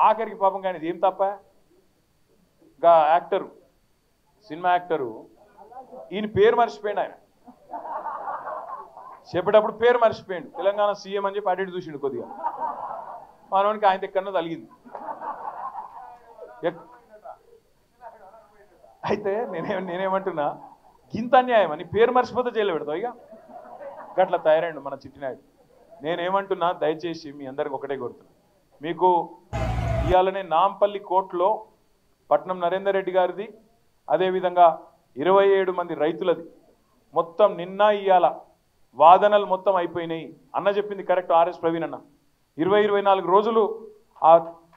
ఆఖరికి పాపం కానీ ఇది ఏం తప్ప గా యాక్టరు సినిమా యాక్టరు ఈయన పేరు మర్చిపోయిండు. ఆయన చెప్పేటప్పుడు పేరు మర్చిపోయిండు. తెలంగాణ సీఎం అని చెప్పి అటు ఇటు చూసిండు కొద్దిగా. మనోనికి ఆయన ఎక్కడో తలిగింది. అయితే నేనేమంటున్నా, గింత అన్యాయం అని పేరు మర్చిపోతే జైలు పెడతావు ఇక గట్లా తయారైండు మన చిట్టినాయుడు. నేనేమంటున్నా, దయచేసి మీ అందరికి ఒకటే కోరుతున్నా, మీకు ఇవాళనే నాంపల్లి కోర్టులో పట్నం నరేందర్ రెడ్డి గారిది, అదేవిధంగా 27 మంది రైతులది మొత్తం నిన్న ఇవాళ వాదనలు మొత్తం అయిపోయినాయి. అన్న చెప్పింది కరెక్ట్. ఆర్ఎస్ ప్రవీణ్ అన్న 24 రోజులు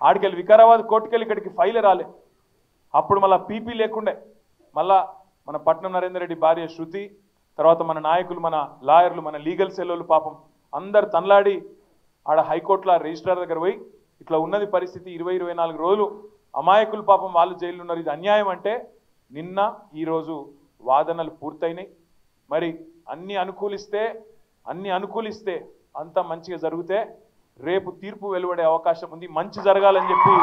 ఆడికెళ్ళి వికారాబాద్ కోర్టుకెళ్ళి ఇక్కడికి ఫైలే రాలే. అప్పుడు మళ్ళీ పీపీ లేకుండే. మళ్ళా మన పట్నం నరేందర్ రెడ్డి భార్య శృతి, తర్వాత మన నాయకులు, మన లాయర్లు, మన లీగల్ సెల్లోళ్ళు పాపం అందరు తనలాడి ఆడ హైకోర్టులో రిజిస్ట్రార్ దగ్గర పోయి ఇట్లా ఉన్నది పరిస్థితి, 24 రోజులు అమాయకులు పాపం వాళ్ళు జైలు ఉన్నారు, ఇది అన్యాయం అంటే నిన్న ఈరోజు వాదనలు పూర్తయినాయి. మరి అన్ని అనుకూలిస్తే అంతా మంచిగా జరిగితే రేపు తీర్పు వెలువడే అవకాశం ఉంది. మంచి జరగాలని చెప్పి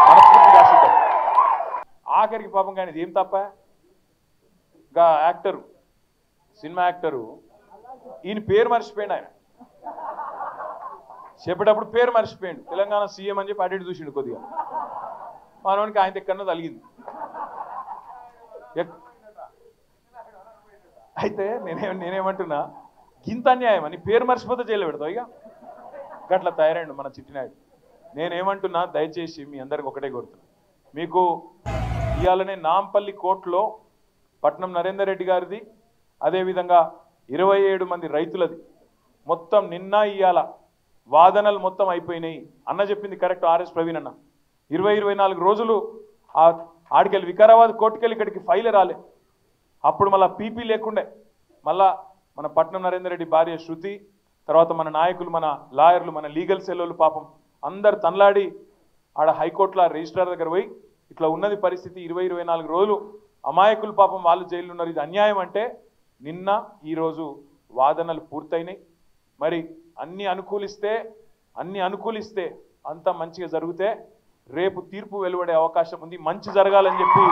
మనస్ఫూర్తిగా ఆశిద్దాం. ఆఖరికి పాపం కానీ ఇది ఏం తప్ప గా యాక్టరు సినిమా యాక్టరు ఈయన పేరు మర్చిపోయిండు. ఆయన చెప్పేటప్పుడు పేరు మర్చిపోయిండు. తెలంగాణ సీఎం అని చెప్పి అటు ఇటు చూసిండు కొద్దిగా. మనోనికి ఆయన ఎక్కడో తలిగింది. అయితే నేనేమంటున్నా, గింత అన్యాయం అని పేరు మర్చిపోతే జైలు పెడతావు ఇక గట్లా తయారైండు మన చిట్టినాయుడు. నేనేమంటున్నా, దయచేసి మీ అందరికి ఒకటే కోరుతున్నా, మీకు ఇవాళనే నాంపల్లి కోర్టులో పట్నం నరేందర్ రెడ్డి గారిది, అదేవిధంగా 27 మంది రైతులది మొత్తం నిన్న ఇవాళ వాదనలు మొత్తం అయిపోయినాయి. అన్న చెప్పింది కరెక్ట్. ఆర్ఎస్ ప్రవీణ్ అన్న 24 రోజులు ఆడికెళ్ళి వికారాబాద్ కోర్టుకెళ్ళి ఇక్కడికి ఫైలే రాలే. అప్పుడు మళ్ళీ పీపీ లేకుండే. మళ్ళా మన పట్నం నరేందర్ రెడ్డి భార్య శృతి, తర్వాత మన నాయకులు, మన లాయర్లు, మన లీగల్ సెల్లోళ్ళు పాపం అందరు తనలాడి ఆడ హైకోర్టులో రిజిస్ట్రార్ దగ్గర పోయి ఇట్లా ఉన్నది పరిస్థితి, 24 రోజులు అమాయకులు పాపం వాళ్ళు జైలు ఉన్నారు, ఇది అన్యాయం అంటే నిన్న ఈరోజు వాదనలు పూర్తయినాయి. మరి అన్ని అనుకూలిస్తే అంతా మంచిగా జరిగితే రేపు తీర్పు వెలువడే అవకాశం ఉంది. మంచి జరగాలని చెప్పి